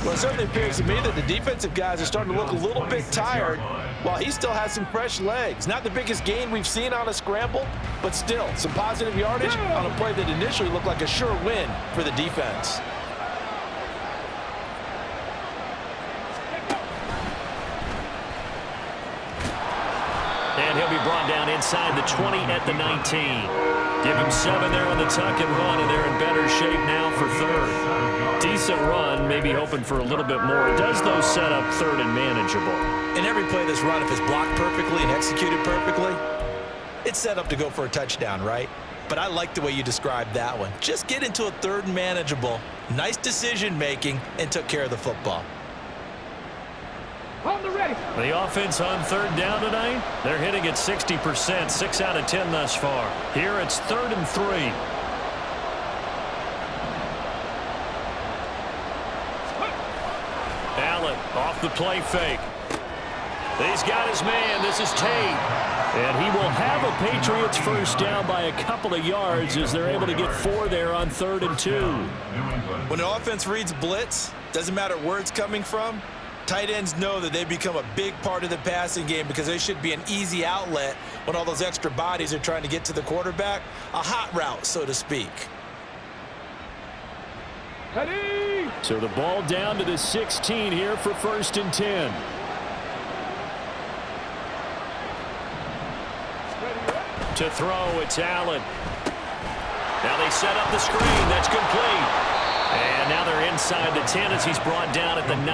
Well, it certainly appears to me that the defensive guys are starting to look a little bit tired while he still has some fresh legs. Not the biggest gain we've seen on a scramble, but still some positive yardage on a play that initially looked like a sure win for the defense. And he'll be brought down inside the 20 at the 19. Give him 7 there on the tuck and run, and they're in better shape now for third. Decent run, maybe hoping for a little bit more. It does, though, set up third and manageable. In every play that's run, if it's blocked perfectly and executed perfectly, it's set up to go for a touchdown, right? But I like the way you described that one. Just get into a third and manageable, nice decision-making, and took care of the football. The offense on third down tonight, they're hitting at 60%, 6 out of 10 thus far. Here it's 3rd and 3. Allen off the play fake. He's got his man. This is Tate. And he will have a Patriots first down by a couple of yards as they're able to get 4 there on 3rd and 2. When an offense reads blitz, doesn't matter where it's coming from, tight ends know that they become a big part of the passing game because they should be an easy outlet when all those extra bodies are trying to get to the quarterback. A hot route, so to speak. So the ball down to the 16 here for 1st and 10. To throw, it's Allen. Now they set up the screen. That's complete. And now they're inside the 10 as he's brought down at the 9.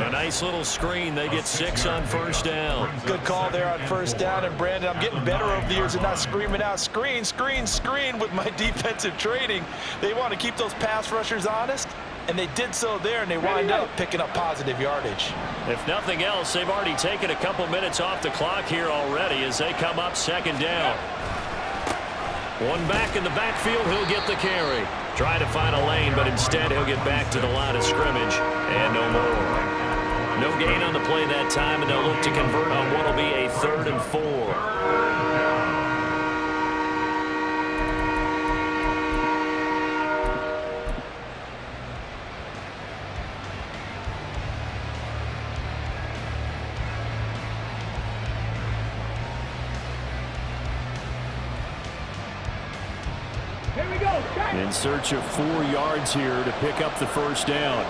A nice little screen. They get 6 on 1st down. Good call there on 1st down. And, Brandon, I'm getting better over the years and not screaming out, screen, screen, screen with my defensive training. They want to keep those pass rushers honest, and they did so there, and they wind up picking up positive yardage. If nothing else, they've already taken a couple minutes off the clock here already as they come up 2nd down. One back in the backfield, he'll get the carry. Try to find a lane, but instead he'll get back to the line of scrimmage, and no more. No gain on the play that time, and they'll look to convert on what will be a 3rd and 4. In search of 4 yards here to pick up the 1st down.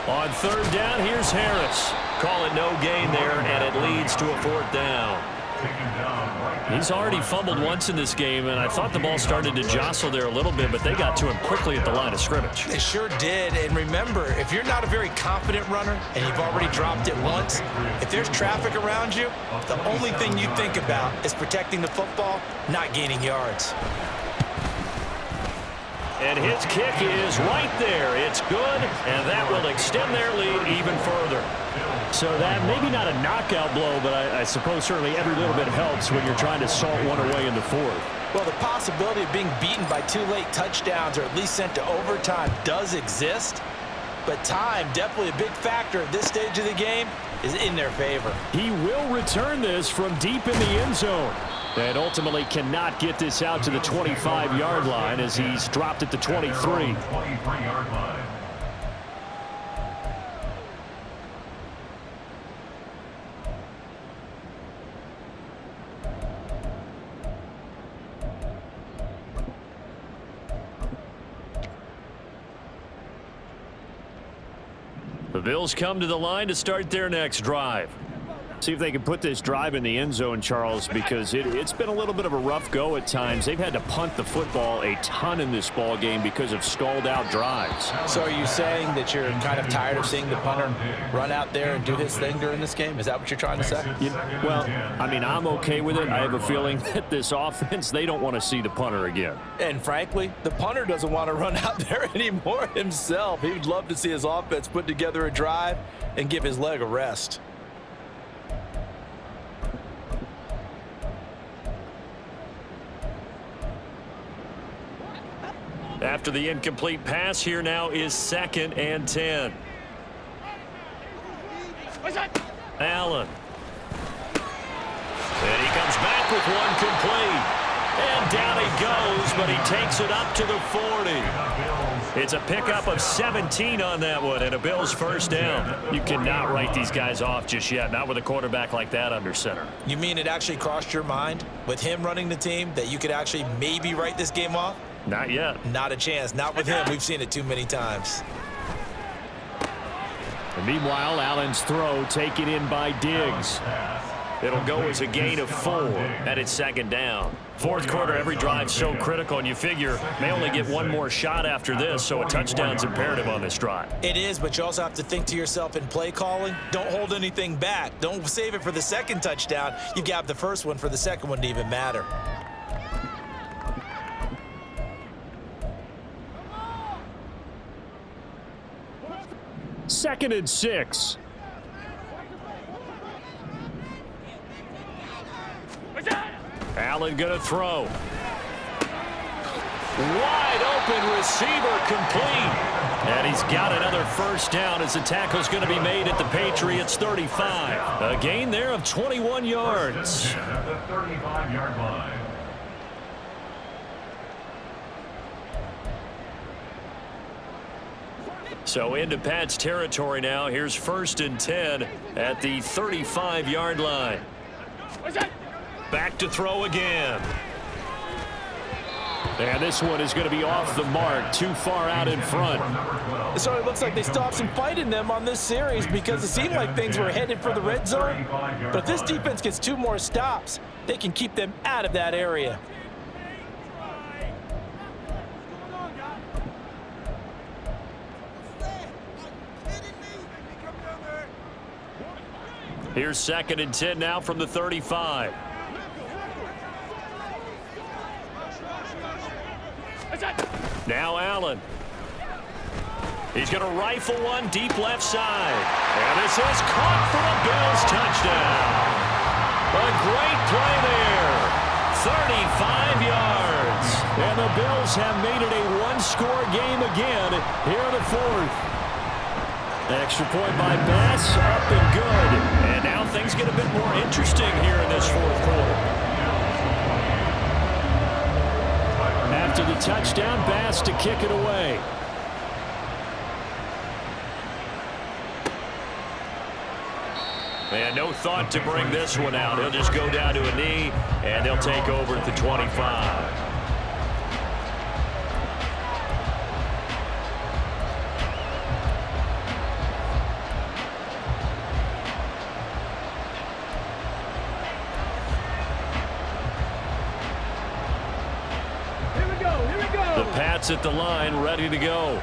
On 3rd down, here's Harris. Call it no gain there, and it leads to a 4th down. He's already fumbled once in this game, and I thought the ball started to jostle there a little bit, but they got to him quickly at the line of scrimmage. They sure did, and remember, if you're not a very confident runner and you've already dropped it once, if there's traffic around you, the only thing you think about is protecting the football, not gaining yards. And his kick is right there. It's good, and that will extend their lead even further. So that maybe not a knockout blow, but I suppose certainly every little bit helps when you're trying to salt one away in the 4th. Well, the possibility of being beaten by 2 late touchdowns or at least sent to overtime does exist, but time, definitely a big factor at this stage of the game, is in their favor. He will return this from deep in the end zone. And ultimately cannot get this out to the 25-yard line as he's dropped at the 23. The Bills come to the line to start their next drive. See if they can put this drive in the end zone, Charles, because it's been a little bit of a rough go at times. They've had to punt the football a ton in this ball game because of stalled out drives. So are you saying that you're kind of tired of seeing the punter run out there and do his thing during this game? Is that what you're trying to say? Well, I mean, I'm okay with it. I have a feeling that this offense, they don't want to see the punter again. And frankly, the punter doesn't want to run out there anymore himself. He would love to see his offense put together a drive and give his leg a rest. After the incomplete pass, here now is 2nd and 10. Allen. And he comes back with one complete. And down he goes, but he takes it up to the 40. It's a pickup of 17 on that one, and a Bills first down. You cannot write these guys off just yet, not with a quarterback like that under center. You mean it actually crossed your mind with him running the team that you could actually maybe write this game off? Not yet. Not a chance. Not with him. We've seen it too many times. And meanwhile, Allen's throw taken in by Diggs. It'll go as a gain of 4, and it's second down. Fourth quarter, every drive so critical, and you figure may only get one more shot after this, so a touchdown's imperative on this drive. It is, but you also have to think to yourself in play calling, don't hold anything back. Don't save it for the second touchdown. You got the first one for the second one to even matter. Second and 6. Allen going to throw. Wide open receiver complete. And he's got another first down as the tackle's going to be made at the Patriots 35. A gain there of 21 yards. At the 35-yard line. So into Pat's territory now. Here's first and 10 at the 35-yard line. Back to throw again. And this one is going to be off the mark, too far out in front. So it looks like they stopped some fight in them on this series because it seemed like things were headed for the red zone. But if this defense gets 2 more stops, they can keep them out of that area. Here's second and 10 now from the 35. Now Allen. He's going to rifle one deep left side. And this is caught for a Bills touchdown. A great play there. 35 yards. And the Bills have made it a one-score game again here in the fourth. Extra point by Bass, up and good. And now things get a bit more interesting here in this fourth quarter. After the touchdown, Bass to kick it away. And no thought to bring this one out. He'll just go down to a knee, and they'll take over at the 25. At the line, ready to go.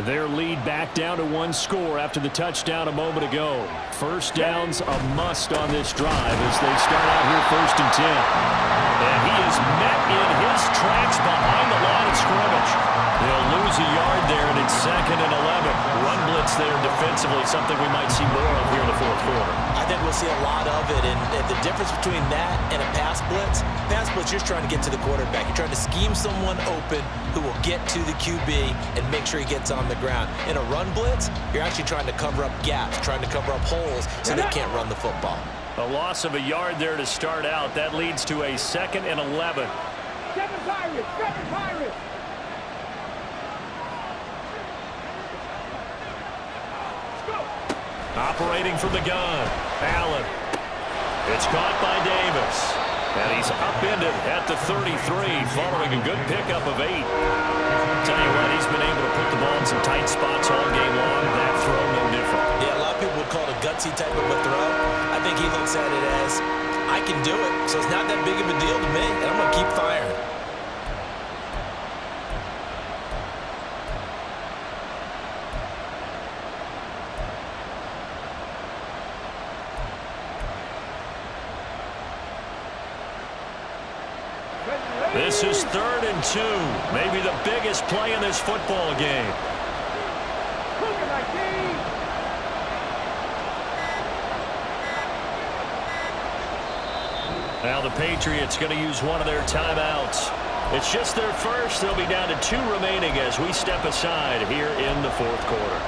Their lead back down to 1 score after the touchdown a moment ago. First down's a must on this drive as they start out here first and 10. And he is met in his tracks behind the line of scrimmage. They'll lose a yard there, and it's second and 11. Run blitz there defensively, something we might see more of here in the fourth quarter. I think we'll see a lot of it, and the difference between that and a pass blitz, you're just trying to get to the quarterback. You're trying to scheme someone open who will get to the QB and make sure he gets on the ground. In a run blitz, you're actually trying to cover up gaps, trying to cover up holes so they can't run the football. A loss of a yard there to start out. That leads to a second and 11. Operating from the gun, Allen. It's caught by Davis. And he's upended at the 33 following a good pickup of 8. Tell you what, he's been able to put the ball in some tight spots all game long. That throw no different. Yeah, a lot of people would call it a gutsy type of a throw. I think he looks at it as, I can do it, so it's not that big of a deal to me, and I'm going to keep firing. This is third and 2. Maybe the biggest play in this football game. Now the Patriots going to use one of their timeouts. It's just their first. They'll be down to 2 remaining as we step aside here in the fourth quarter.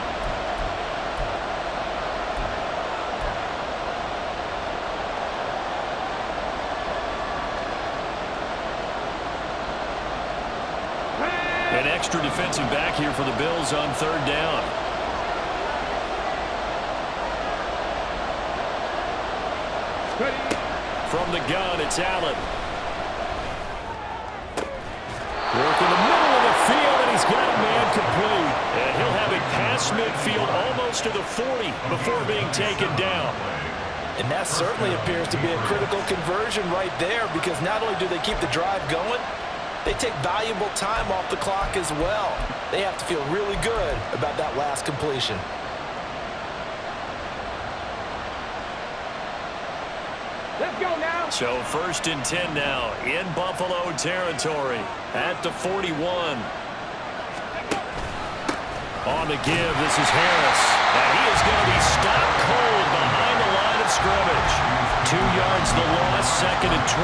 An extra defensive back here for the Bills on third down. From the gun, it's Allen. Work in the middle of the field, and he's got a man complete. And he'll have it past midfield almost to the 40 before being taken down. And that certainly appears to be a critical conversion right there, because not only do they keep the drive going, they take valuable time off the clock as well. They have to feel really good about that last completion. Let's go now. So 1st and 10 now in Buffalo territory at the 41. On the give, this is Harris. And he is going to be stopped cold behind the line of scrimmage. 2 yards the loss, 2nd and 12.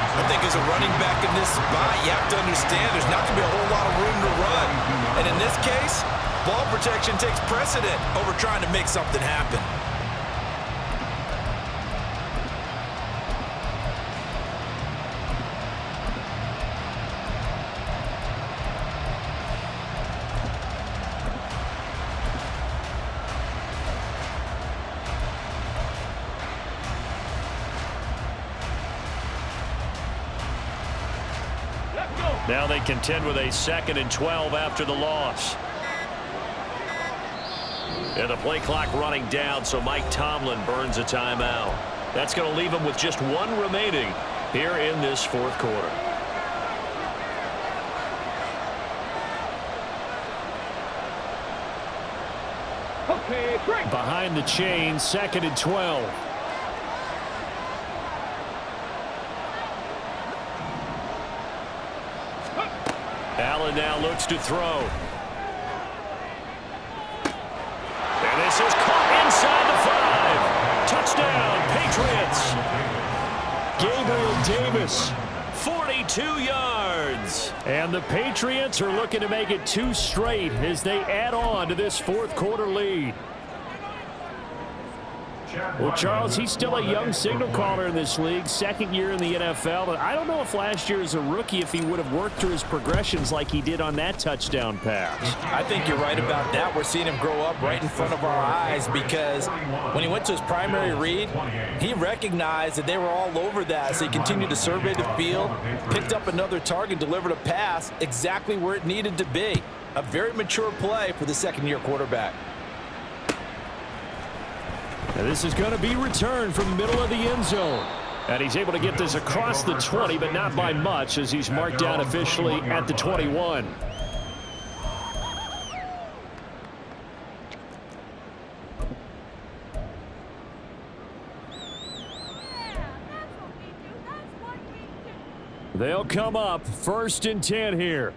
I think as a running back in this spot, you have to understand there's not going to be a whole lot of room to run. And in this case, ball protection takes precedent over trying to make something happen. Now they contend with a 2nd and 12 after the loss. And the play clock running down, so Mike Tomlin burns a timeout. That's going to leave him with just 1 remaining here in this 4th quarter. Okay, great. Behind the chain, 2nd and 12. Allen now looks to throw. And this is caught inside the 5. Touchdown, Patriots. Gabriel Davis, 42 yards. And the Patriots are looking to make it 2 straight as they add on to this 4th quarter lead. Well, Charles, he's still a young signal caller in this league, 2nd year in the NFL. But I don't know if last year as a rookie, if he would have worked through his progressions like he did on that touchdown pass. I think you're right about that. We're seeing him grow up right in front of our eyes, because when he went to his primary read, he recognized that they were all over that. So he continued to survey the field, picked up another target, delivered a pass exactly where it needed to be. A very mature play for the 2nd-year quarterback. And this is going to be returned from the middle of the end zone. And he's able to get this across the 20, but not by much, as he's marked down officially at the 21. They'll come up 1st and 10 here.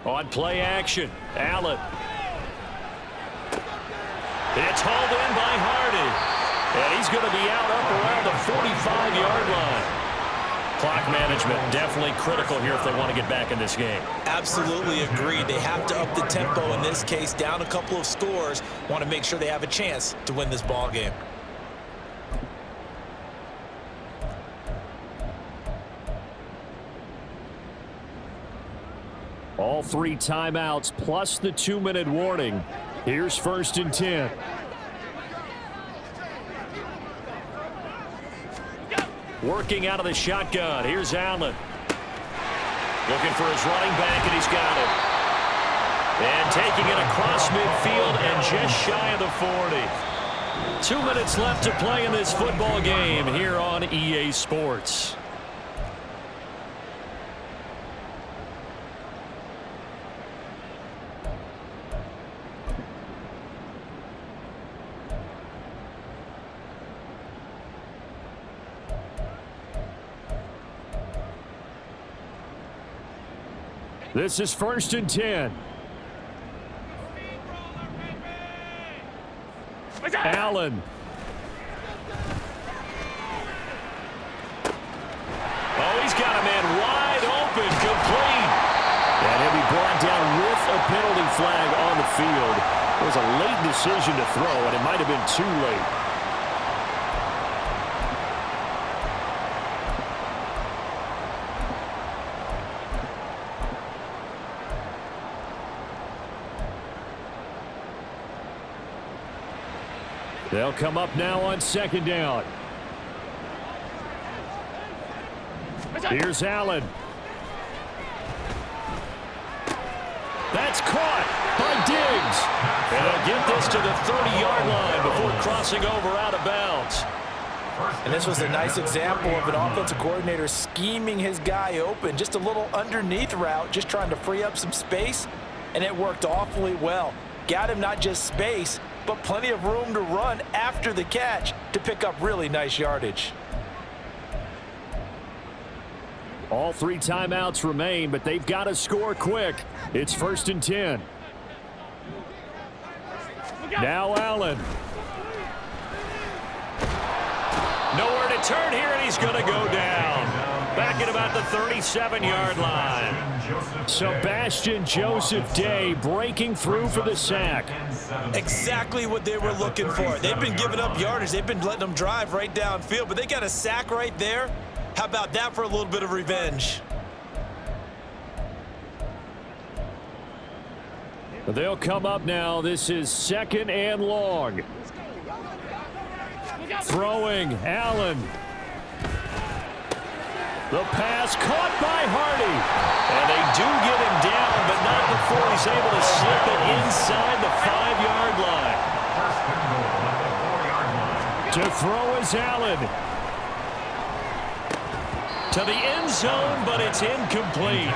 On play action, Allen. It's hauled in by Hardy. And he's going to be out up around the 45-yard line. Clock management definitely critical here if they want to get back in this game. Absolutely agreed. They have to up the tempo in this case, down a couple of scores. Want to make sure they have a chance to win this ball game. All 3 timeouts plus the 2-minute warning. Here's 1st and 10. Working out of the shotgun. Here's Allen. Looking for his running back, and he's got it. And taking it across midfield and just shy of the 40. 2 minutes left to play in this football game here on EA Sports. This is 1st and 10. Allen. Oh, he's got a man wide open, complete. And he'll be brought down with a penalty flag on the field. It was a late decision to throw, and it might have been too late. They'll come up now on 2nd down. Here's Allen. That's caught by Diggs. And they'll get this to the 30-yard line before crossing over out of bounds. And this was a nice example of an offensive coordinator scheming his guy open. Just a little underneath route, just trying to free up some space, and it worked awfully well. Got him not just space, but plenty of room to run after the catch to pick up really nice yardage. All 3 timeouts remain, but they've got to score quick. It's 1st and 10. Now Allen. Nowhere to turn here, and he's going to go down. Back at about the 37-yard line. Sebastian Joseph Day breaking through for the sack. Exactly what they were looking for. They've been giving up yardage. They've been letting them drive right downfield, but they got a sack right there. How about that for a little bit of revenge? They'll come up now. This is 2nd and long. Throwing, Allen. The pass caught by Hardy. And they do get him down, but not before he's able to slip it inside the 5-yard line. To throw is Allen. To the end zone, but it's incomplete.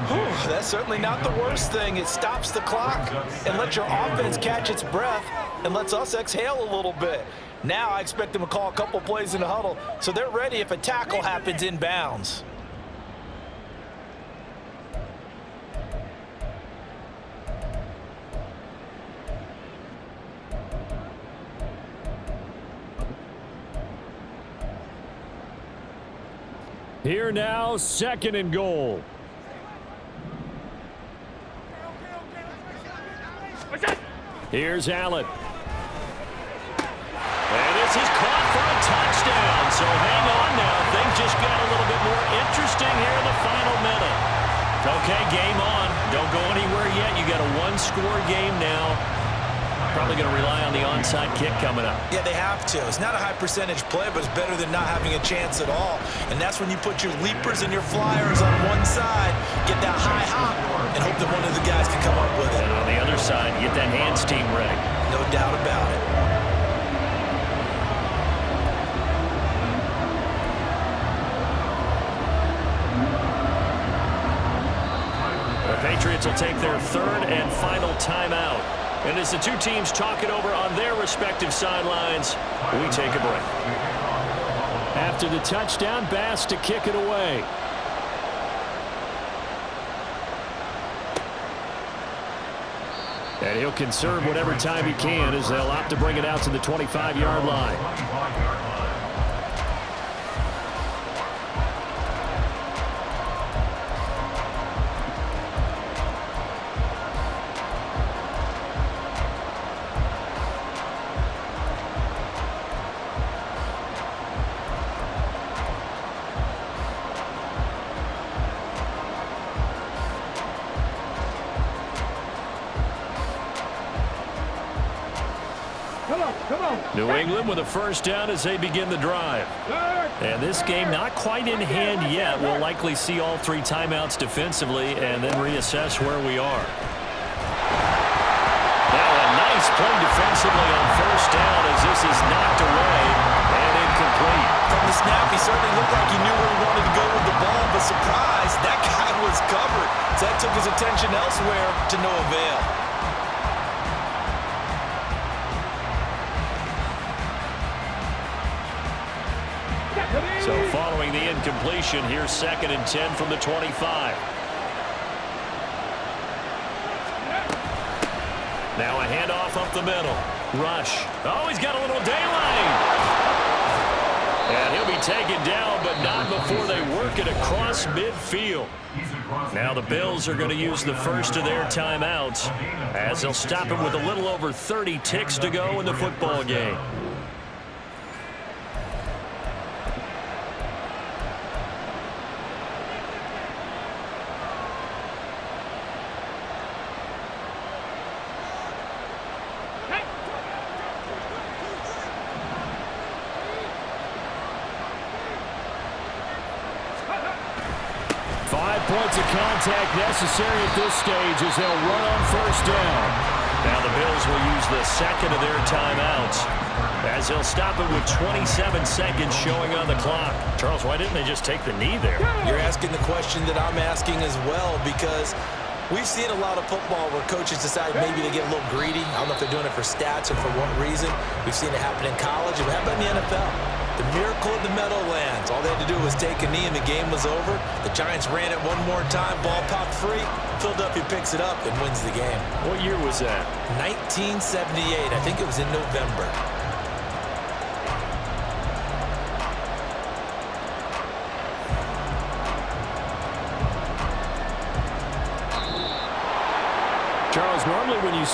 Whew, that's certainly not the worst thing. It stops the clock and lets your offense catch its breath and lets us exhale a little bit. Now I expect them to call a couple plays in the huddle so they're ready if a tackle happens inbounds. Here now, 2nd and goal. Here's Allen. And this is caught for a touchdown. So hang on now. Things just got a little bit more interesting here in the final minute. Okay, game on. Don't go anywhere yet. You got a 1-score game now. Probably going to rely on the onside kick coming up. Yeah, they have to. It's not a high percentage play, but it's better than not having a chance at all. And that's when you put your leapers and your flyers on one side, get that high hop, and hope that one of the guys can come up with it. And on the other side, get that hands team ready. No doubt about it. The Patriots will take their 3rd and final timeout. And as the 2 teams talk it over on their respective sidelines, we take a break. After the touchdown, Bass to kick it away. And he'll conserve whatever time he can as they'll opt to bring it out to the 25-yard line. New England with a 1st down as they begin the drive. And this game not quite in hand yet. We'll likely see all 3 timeouts defensively and then reassess where we are. Now a nice play defensively on 1st down as this is knocked away and incomplete. From the snap, he certainly looked like he knew where he wanted to go with the ball, but surprise, that guy was covered. So that took his attention elsewhere to no avail. So following the incompletion, here's 2nd and 10 from the 25. Now a handoff up the middle. Rush. Oh, he's got a little daylight. And he'll be taken down, but not before they work it across midfield. Now the Bills are going to use the first of their timeouts as they'll stop him with a little over 30 ticks to go in the football game. points of contact necessary at this stage as they'll run on first down. Now the Bills will use the second of their timeouts as they'll stop it with 27 seconds showing on the clock. Charles, why didn't they just take the knee there? You're asking the question that I'm asking as well, because we've seen a lot of football where coaches decide maybe they get a little greedy. I don't know if they're doing it for stats or for what reason. We've seen it happen in college. It happened in the NFL. The miracle of the Meadowlands. All they had to do was take a knee and the game was over. The Giants ran it one more time. Ball popped free. Philadelphia picks it up and wins the game. What year was that? 1978. I think it was in November. Charles, normally when you